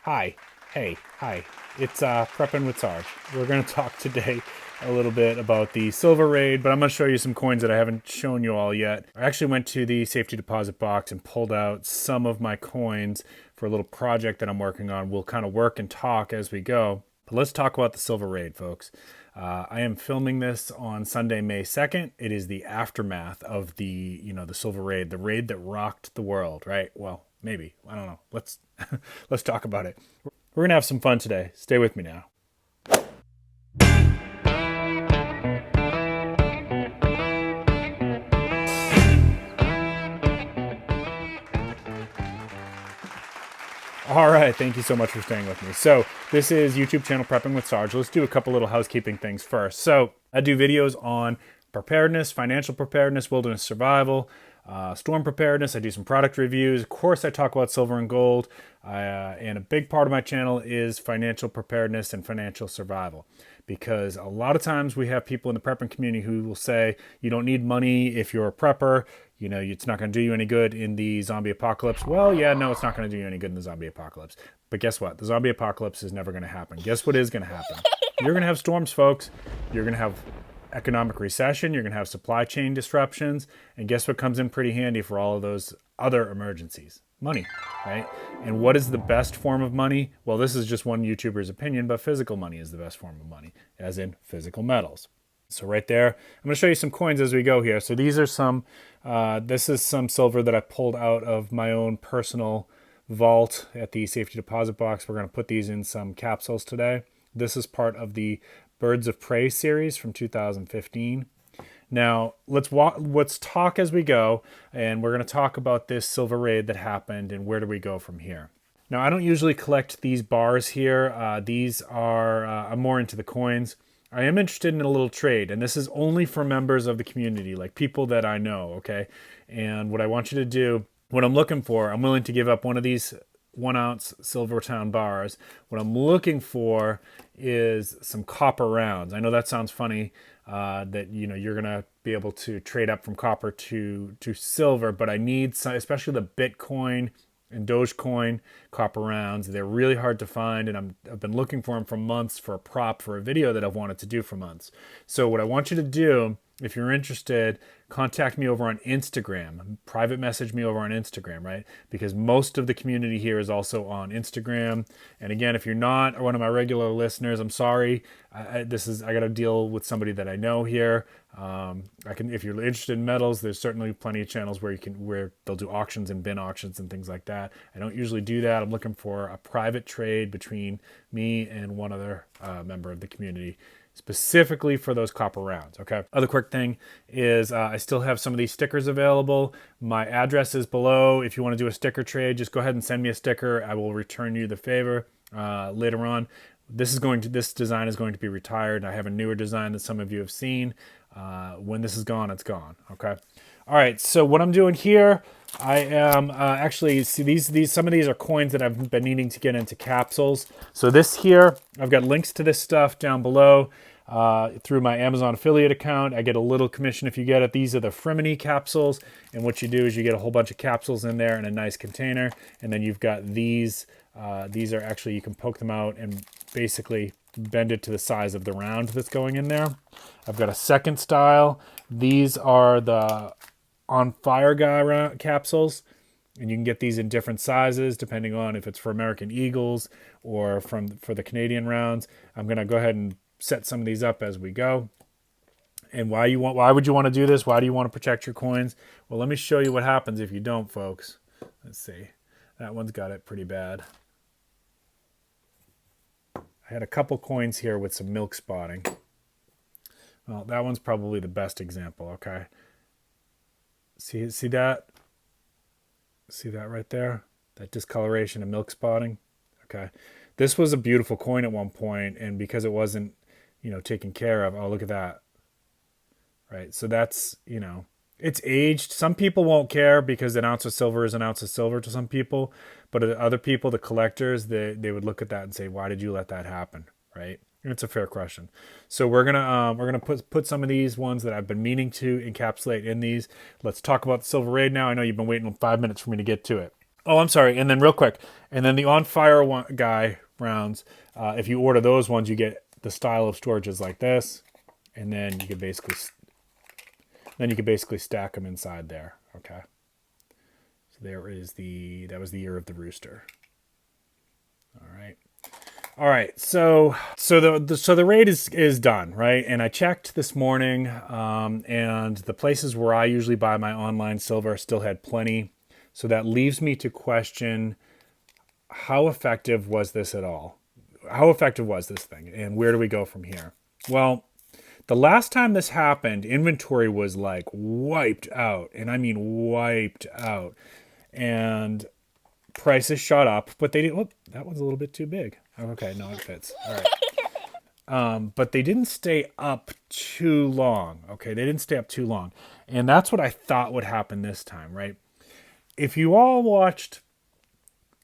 Hi. Hey. Hi. It's Prepping with Sarge. We're going to talk today a little bit about the silver raid, but I'm going to show you some coins that I haven't shown you all yet. I actually went to the safety deposit box and pulled out some of my coins for a little project that I'm working on. We'll kind of work and talk as we go. But let's talk about the silver raid, folks. I am filming this on Sunday, May 2nd. It is the aftermath of the silver raid, the raid that rocked the world, right? Well, maybe. I don't know. Let's let's talk about it. We're going to have some fun today. Stay with me now. All right, thank you so much for staying with me. So this is YouTube channel Prepping with Sarge. Let's do a couple little housekeeping things first. So I do videos on preparedness, financial preparedness, wilderness survival, storm preparedness. I do some product reviews. Of course, I talk about silver and gold. And a big part of my channel is financial preparedness and financial survival. Because a lot of times we have people in the prepping community who will say, you don't need money if you're a prepper. You know, it's not going to do you any good in the zombie apocalypse. Well, yeah, no, it's not going to do you any good in the zombie apocalypse. But guess what? The zombie apocalypse is never going to happen. Guess what is going to happen? You're going to have storms, folks. You're going to have economic recession. You're going to have supply chain disruptions. And guess what comes in pretty handy for all of those other emergencies? Money, right? And what is the best form of money? Well, this is just one YouTuber's opinion, but physical money is the best form of money, as in physical metals. So right there, I'm going to show you some coins as we go here. So these are some, this is some silver that I pulled out of my own personal vault at the safety deposit box. We're going to put these in some capsules today. This is part of the Birds of Prey series from 2015. Now, let's talk as we go, and we're going to talk about this silver raid that happened and where do we go from here. Now, I don't usually collect these bars here. These are, I'm more into the coins. I am interested in a little trade, and this is only for members of the community, like people that I know, okay? And what I want you to do, what I'm looking for, I'm willing to give up one of these 1 ounce Silvertown bars. What I'm looking for is some copper rounds. I know that sounds funny, that you're gonna be able to trade up from copper to silver, but I need some, especially the Bitcoin and Dogecoin copper rounds. They're really hard to find, and I've been looking for them for months for a prop for a video that I've wanted to do for months. So what I want you to do, if you're interested, contact me over on Instagram. Private message me over on Instagram, right? Because most of the community here is also on Instagram. And again, if you're not one of my regular listeners, I'm sorry. I got to deal with somebody that I know here. If you're interested in metals, there's certainly plenty of channels where they'll do auctions and bin auctions and things like that. I don't usually do that. I'm looking for a private trade between me and one other member of the community, specifically for those copper rounds, okay? Other quick thing is I still have some of these stickers available. My address is below. If you want to do a sticker trade, just go ahead and send me a sticker. I will return you the favor later on. This design is going to be retired. I have a newer design that some of you have seen. When this is gone, it's gone, okay? All right, so what I'm doing here, I am actually, see some of these are coins that I've been needing to get into capsules. So this here, I've got links to this stuff down below through my Amazon affiliate account. I get a little commission if you get it. These are the Frimini capsules, and what you do is you get a whole bunch of capsules in there in a nice container, and then you've got these. These are actually, you can poke them out and basically bend it to the size of the round that's going in there. I've got a second style. These are the On Fire Guy capsules, and you can get these in different sizes depending on if it's for American Eagles or for the Canadian rounds. I'm going to go ahead and set some of these up as we go. And why would you want to do this? Why do you want to protect your coins? Well, let me show you what happens if you don't, folks. Let's see. That one's got it pretty bad. I had a couple coins here with some milk spotting. Well, that one's probably the best example, okay? See that? See that right there? That discoloration and milk spotting? Okay. This was a beautiful coin at one point, and because it wasn't, taken care of, oh, look at that. Right? So that's, it's aged. Some people won't care because an ounce of silver is an ounce of silver to some people, but other people, the collectors, they would look at that and say, why did you let that happen? Right? And it's a fair question. So we're gonna put some of these ones that I've been meaning to encapsulate in these. Let's talk about the silver raid now. I know you've been waiting 5 minutes for me to get to it. Oh, I'm sorry. And then real quick, and then the on fire guy rounds. If you order those ones, you get the style of storages like this, and then you could basically stack them inside there. Okay. So that was the year of the rooster. All right. All right, so the raid is done, right? And I checked this morning, and the places where I usually buy my online silver still had plenty. So that leaves me to question, how effective was this at all? How effective was this thing, and where do we go from here? Well, the last time this happened, inventory was like wiped out, and I mean wiped out, and prices shot up, but they didn't. Whoop, that one's a little bit too big. Okay, no, it fits. All right. But they didn't stay up too long. Okay, they didn't stay up too long. And that's what I thought would happen this time, right? If you all watched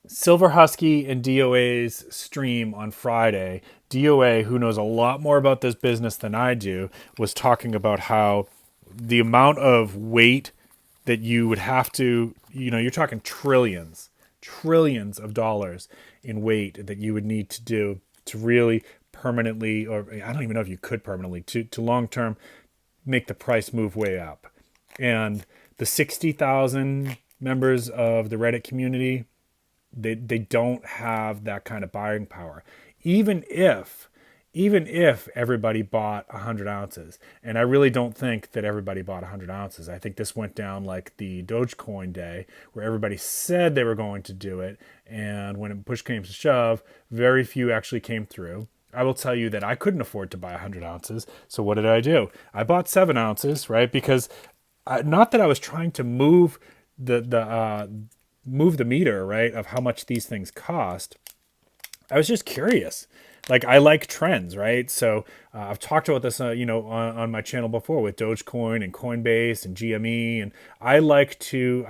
Silver Husky and DOA's stream on Friday, DOA, who knows a lot more about this business than I do, was talking about how the amount of weight that you would have to, you're talking trillions of dollars in weight that you would need to do to really permanently, or I don't even know if you could permanently, to long-term make the price move way up. And the 60,000 members of the Reddit community, they don't have that kind of buying power. Even if everybody bought 100 ounces, and I really don't think that everybody bought 100 ounces. I think this went down like the Dogecoin day, where everybody said they were going to do it, and when push came to shove, very few actually came through. I will tell you that I couldn't afford to buy 100 ounces, so what did I do? I bought 7 ounces, right? Because not that I was trying to move the meter, right, of how much these things cost. I was just curious. Like, I like trends, right? So I've talked about this, on my channel before with Dogecoin and Coinbase and GME, and I like to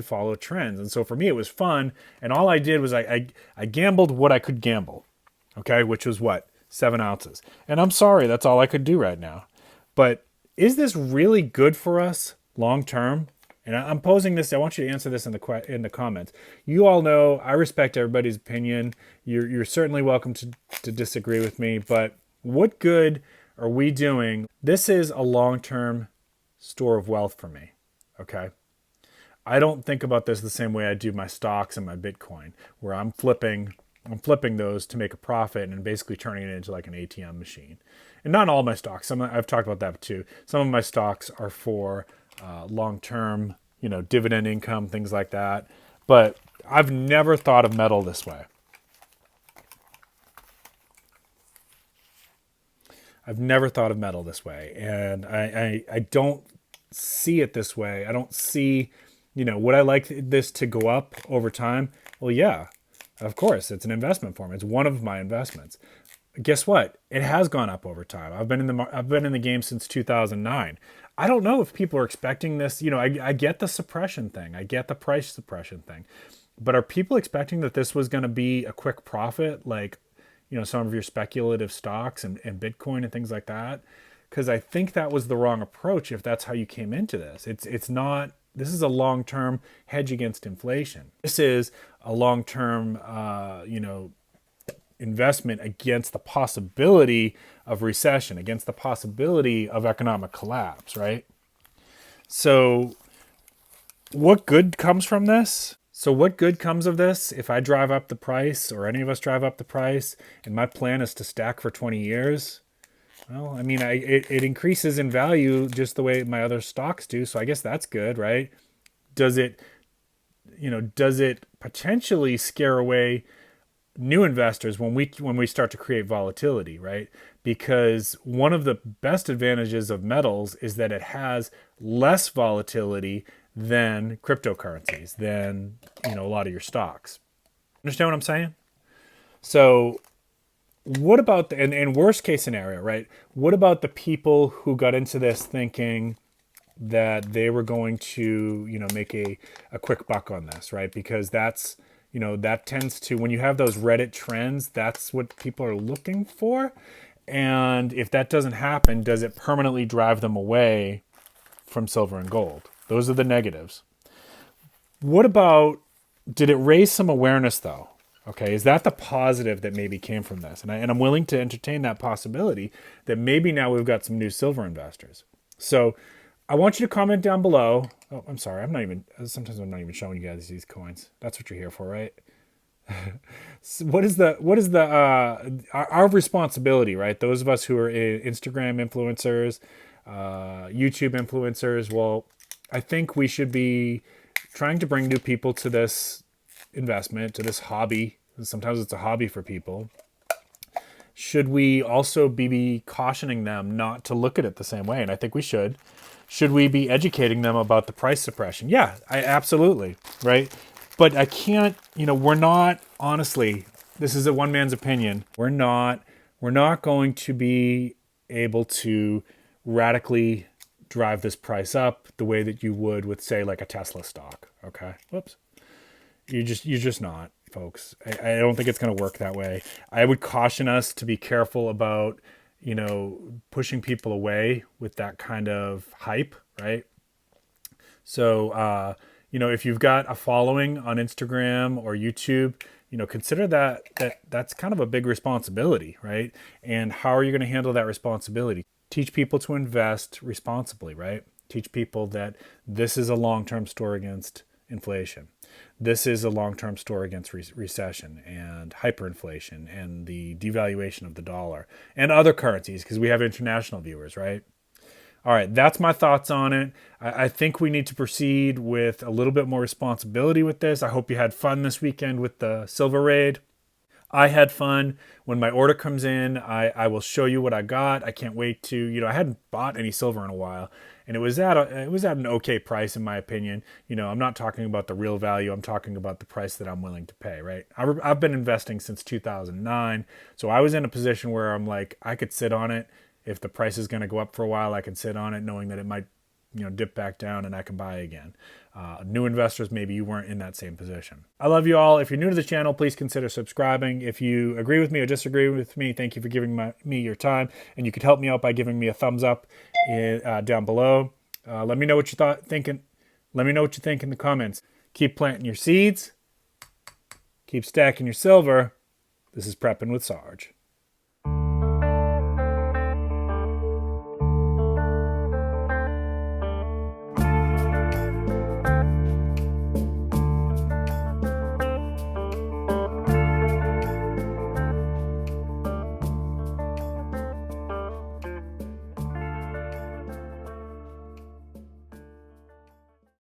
follow trends. And so for me, it was fun. And all I did was I gambled what I could gamble, okay, which was what? 7 ounces. And I'm sorry, that's all I could do right now. But is this really good for us long term? And I'm posing this. I want you to answer this in the comments. You all know I respect everybody's opinion. You're certainly welcome to disagree with me. But what good are we doing? This is a long-term store of wealth for me. Okay. I don't think about this the same way I do my stocks and my Bitcoin, where I'm flipping those to make a profit and basically turning it into like an ATM machine. And not all my stocks. I've talked about that too. Some of my stocks are for long-term, dividend income, things like that. But I've never thought of metal this way. And I don't see it this way. I don't see, would I like this to go up over time? Well, yeah, of course. It's an investment for me. It's one of my investments. Guess what? It has gone up over time. I've been in the game since 2009. I don't know if people are expecting this. I get the suppression thing. I get the price suppression thing. But are people expecting that this was going to be a quick profit, like, some of your speculative stocks and Bitcoin and things like that? Because I think that was the wrong approach if that's how you came into this. It's not. This is a long-term hedge against inflation. This is a long-term, investment against the possibility of recession, against the possibility of economic collapse, right? So what good comes from this? So what good comes of this if I drive up the price, or any of us drive up the price, and my plan is to stack for 20 years? Well, I mean, it increases in value just the way my other stocks do, so I guess that's good, right? Does it potentially scare away new investors when we start to create volatility, right? Because one of the best advantages of metals is that it has less volatility than cryptocurrencies, than a lot of your stocks. Understand what I'm saying? So what about and worst case scenario, right? What about the people who got into this thinking that they were going to make a quick buck on this, right? Because that's that tends to, when you have those Reddit trends, that's what people are looking for. And if that doesn't happen, does it permanently drive them away from silver and gold? Those are the negatives. What about Did it raise some awareness though? Okay, is that the positive that maybe came from this? And I'm willing to entertain that possibility that maybe now we've got some new silver investors. So I want you to comment down below. Oh, I'm sorry. Sometimes I'm not even showing you guys these coins. That's what you're here for, right? So what is our responsibility, right? Those of us who are Instagram influencers, YouTube influencers, well, I think we should be trying to bring new people to this investment, to this hobby. Sometimes it's a hobby for people. Should we also be cautioning them not to look at it the same way? And I think we should. Should we be educating them about the price suppression? Yeah, absolutely, right? But I can't, we're not, honestly, this is a one man's opinion. We're not going to be able to radically drive this price up the way that you would with, say, like a Tesla stock. Okay. Whoops. You're just not, folks. I don't think it's going to work that way. I would caution us to be careful about, pushing people away with that kind of hype, right? So, if you've got a following on Instagram or YouTube, consider that's kind of a big responsibility, right? And how are you going to handle that responsibility? Teach people to invest responsibly, right? Teach people that this is a long-term store against inflation. This is a long-term store against recession and hyperinflation and the devaluation of the dollar and other currencies, because we have international viewers, right? All right, that's my thoughts on it. I think we need to proceed with a little bit more responsibility with this. I hope you had fun this weekend with the silver raid. I had fun. When my order comes in, I will show you what I got. I can't wait to, I hadn't bought any silver in a while, and it was at an okay price in my opinion. I'm not talking about the real value. I'm talking about the price that I'm willing to pay, right? I've been investing since 2009, so I was in a position where I'm like, I could sit on it. If the price is going to go up for a while, I can sit on it knowing that it might, dip back down and I can buy again. New investors, maybe you weren't in that same position. I love you all. If you're new to the channel, please consider subscribing. If you agree with me or disagree with me, thank you for giving me your time. And you could help me out by giving me a thumbs up down below. Let me know what you thinking. Let me know what you think in the comments. Keep planting your seeds. Keep stacking your silver. This is Prepping with Sarge.